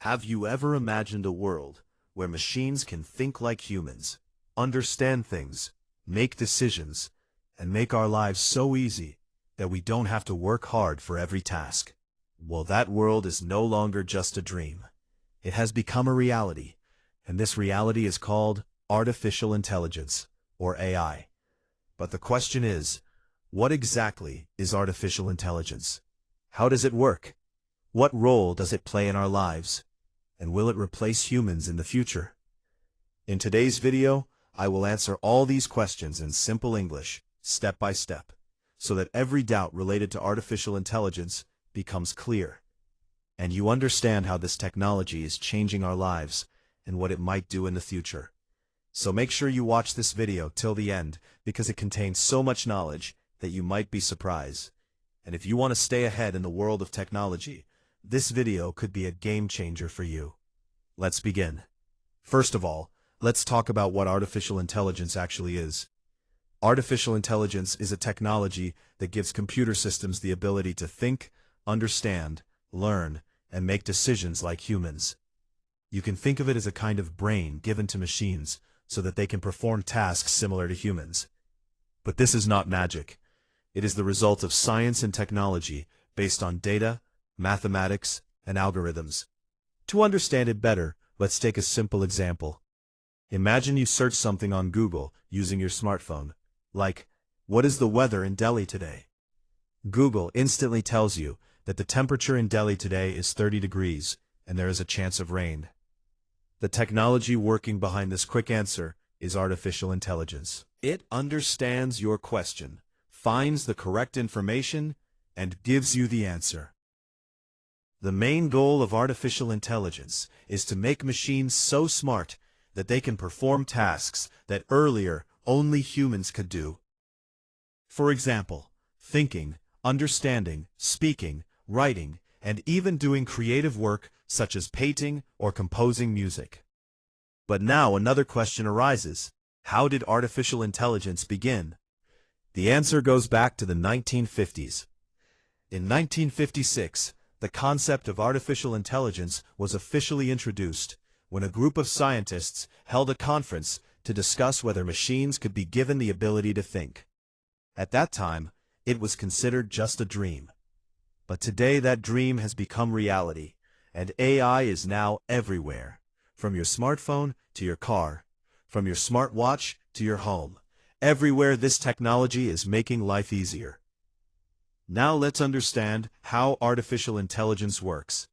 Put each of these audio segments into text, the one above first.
Have you ever imagined a world where machines can think like humans, understand things, make decisions, and make our lives so easy that we don't have to work hard for every task? Well, that world is no longer just a dream. It has become a reality, and this reality is called artificial intelligence, or AI. But the question is, what exactly is artificial intelligence? How does it work? What role does it play in our lives? And will it replace humans in the future? In today's video, I will answer all these questions in simple English, step by step, so that every doubt related to artificial intelligence becomes clear, and you understand how this technology is changing our lives and what it might do in the future. So make sure you watch this video till the end, because it contains so much knowledge that you might be surprised. And if you want to stay ahead in the world of technology, this video could be a game changer for you. Let's begin. First of all, let's talk about what artificial intelligence actually is. Artificial intelligence is a technology that gives computer systems the ability to think, understand, learn, and make decisions like humans. You can think of it as a kind of brain given to machines so that they can perform tasks similar to humans. But this is not magic. It is the result of science and technology based on data, mathematics, and algorithms. To understand it better, let's take a simple example. Imagine you search something on Google using your smartphone, like, "What is the weather in Delhi today?" Google instantly tells you that the temperature in Delhi today is 30 degrees, and there is a chance of rain. The technology working behind this quick answer is artificial intelligence. It understands your question, finds the correct information, and gives you the answer. The main goal of artificial intelligence is to make machines so smart that they can perform tasks that earlier only humans could do. For example, thinking, understanding, speaking, writing, and even doing creative work such as painting or composing music. But now another question arises. How did artificial intelligence begin? The answer goes back to the 1950s. In 1956, the concept of artificial intelligence was officially introduced when a group of scientists held a conference to discuss whether machines could be given the ability to think. At that time, it was considered just a dream. But today that dream has become reality, and AI is now everywhere. From your smartphone to your car, from your smartwatch to your home. Everywhere this technology is making life easier. Now let's understand how artificial intelligence works.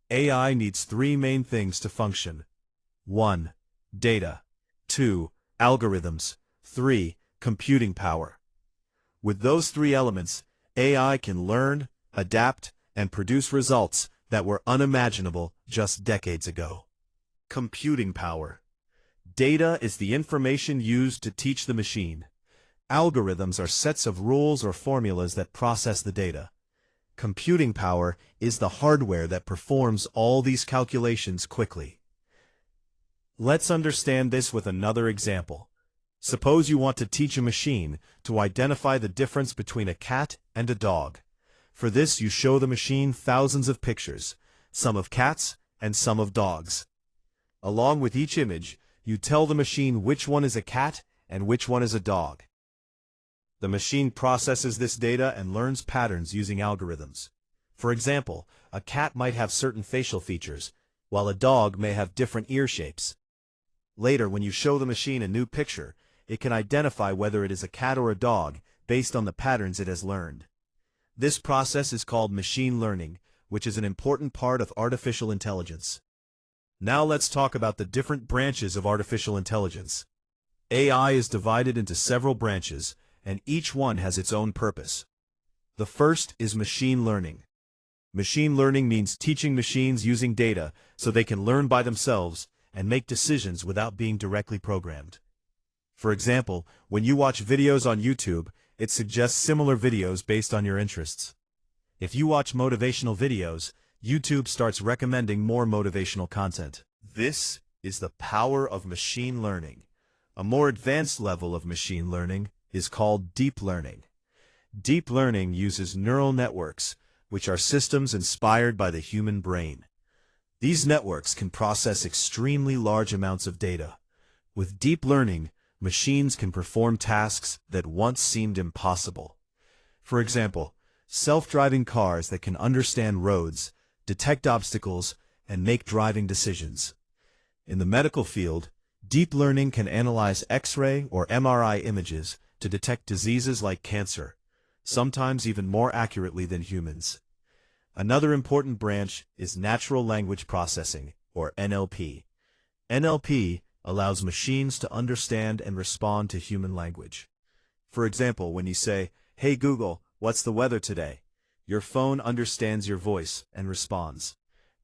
AI needs three main things to function. 1. Data. 2. Algorithms. 3. Computing power. With those three elements, AI can learn, adapt, and produce results that were unimaginable just decades ago. Computing power. Data is the information used to teach the machine. Algorithms are sets of rules or formulas that process the data. Computing power is the hardware that performs all these calculations quickly. Let's understand this with another example. Suppose you want to teach a machine to identify the difference between a cat and a dog. For this, you show the machine thousands of pictures, some of cats and some of dogs. Along with each image, you tell the machine which one is a cat and which one is a dog. The machine processes this data and learns patterns using algorithms. For example, a cat might have certain facial features, while a dog may have different ear shapes. Later, when you show the machine a new picture, it can identify whether it is a cat or a dog based on the patterns it has learned. This process is called machine learning, which is an important part of artificial intelligence. Now let's talk about the different branches of artificial intelligence. AI is divided into several branches, and each one has its own purpose. The first is machine learning. Machine learning means teaching machines using data so they can learn by themselves and make decisions without being directly programmed. For example, when you watch videos on YouTube, it suggests similar videos based on your interests. If you watch motivational videos, YouTube starts recommending more motivational content. This is the power of machine learning. A more advanced level of machine learning is called deep learning. Deep learning uses neural networks, which are systems inspired by the human brain. These networks can process extremely large amounts of data. With deep learning, machines can perform tasks that once seemed impossible. For example, self-driving cars that can understand roads, detect obstacles, and make driving decisions. In the medical field, deep learning can analyze X-ray or MRI images to detect diseases like cancer, sometimes even more accurately than humans. Another important branch is natural language processing, or NLP. NLP allows machines to understand and respond to human language. For example, when you say, "Hey Google, what's the weather today?" your phone understands your voice and responds.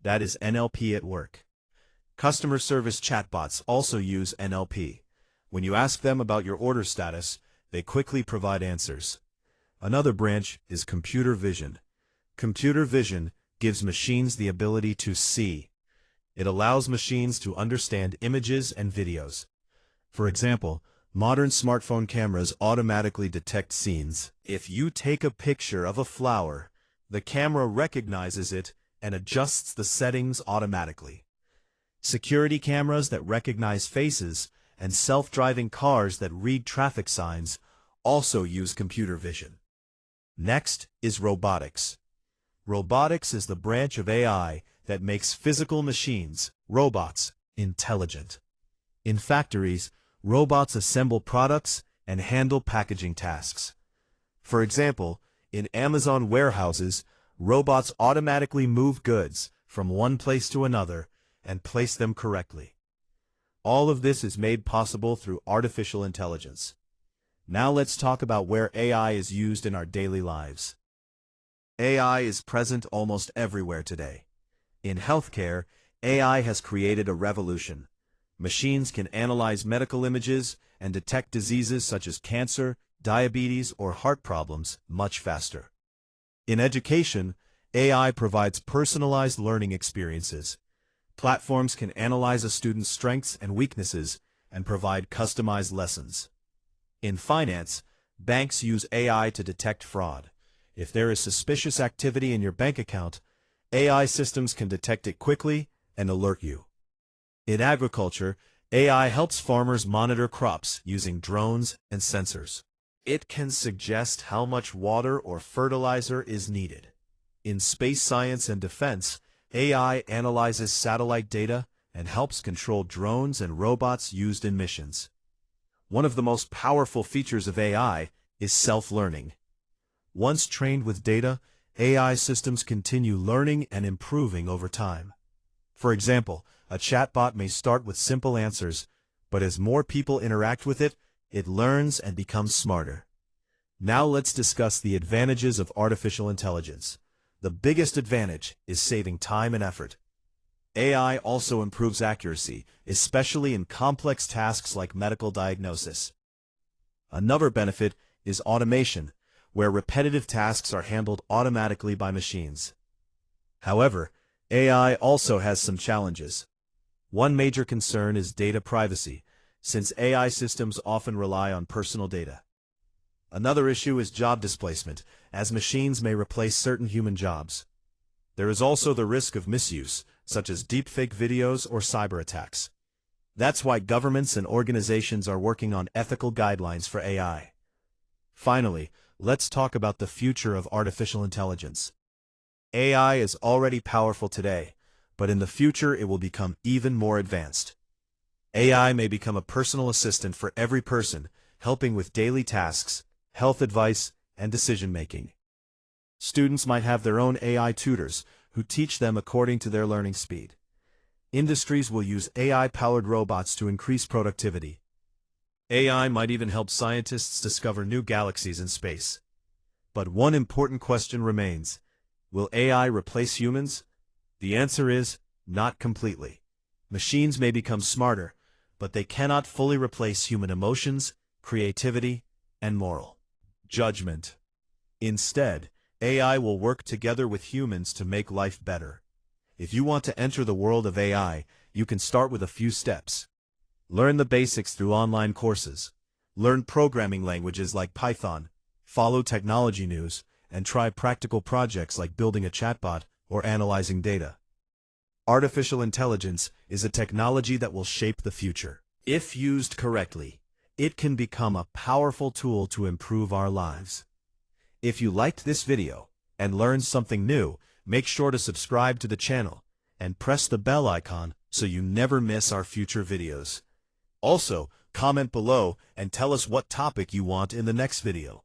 That is NLP at work. Customer service chatbots also use NLP. When you ask them about your order status, they quickly provide answers. Another branch is computer vision. Computer vision gives machines the ability to see. It allows machines to understand images and videos. For example, modern smartphone cameras automatically detect scenes. If you take a picture of a flower, the camera recognizes it and adjusts the settings automatically. Security cameras that recognize faces and self-driving cars that read traffic signs also use computer vision. Next is robotics. Robotics is the branch of AI that makes physical machines, robots, intelligent. In factories, robots assemble products and handle packaging tasks. For example, in Amazon warehouses, robots automatically move goods from one place to another and place them correctly. All of this is made possible through artificial intelligence. Now let's talk about where AI is used in our daily lives. AI is present almost everywhere today. In healthcare, AI has created a revolution. Machines can analyze medical images and detect diseases such as cancer, diabetes, or heart problems much faster. In education, AI provides personalized learning experiences. Platforms can analyze a student's strengths and weaknesses and provide customized lessons. In finance, banks use AI to detect fraud. If there is suspicious activity in your bank account, AI systems can detect it quickly and alert you. In agriculture, AI helps farmers monitor crops using drones and sensors. It can suggest how much water or fertilizer is needed. In space science and defense, AI analyzes satellite data and helps control drones and robots used in missions. One of the most powerful features of AI is self-learning. Once trained with data, AI systems continue learning and improving over time. For example, a chatbot may start with simple answers, but as more people interact with it, it learns and becomes smarter. Now let's discuss the advantages of artificial intelligence. The biggest advantage is saving time and effort. AI also improves accuracy, especially in complex tasks like medical diagnosis. Another benefit is automation, where repetitive tasks are handled automatically by machines. However, AI also has some challenges. One major concern is data privacy, since AI systems often rely on personal data. Another issue is job displacement, as machines may replace certain human jobs. There is also the risk of misuse, such as deepfake videos or cyber attacks. That's why governments and organizations are working on ethical guidelines for AI. Finally, let's talk about the future of artificial intelligence. AI is already powerful today, but in the future it will become even more advanced. AI may become a personal assistant for every person, helping with daily tasks, health advice, and decision-making. Students might have their own AI tutors who teach them according to their learning speed. Industries will use AI-powered robots to increase productivity. AI might even help scientists discover new galaxies in space. But one important question remains: will AI replace humans? The answer is, not completely. Machines may become smarter, but they cannot fully replace human emotions, creativity, and moral judgment. Instead, AI will work together with humans to make life better. If you want to enter the world of AI, you can start with a few steps. Learn the basics through online courses. Learn programming languages like Python. Follow technology news, and try practical projects like building a chatbot or analyzing data. Artificial intelligence is a technology that will shape the future. If used correctly, it can become a powerful tool to improve our lives. If you liked this video and learned something new, make sure to subscribe to the channel and press the bell icon so you never miss our future videos. Also, comment below and tell us what topic you want in the next video.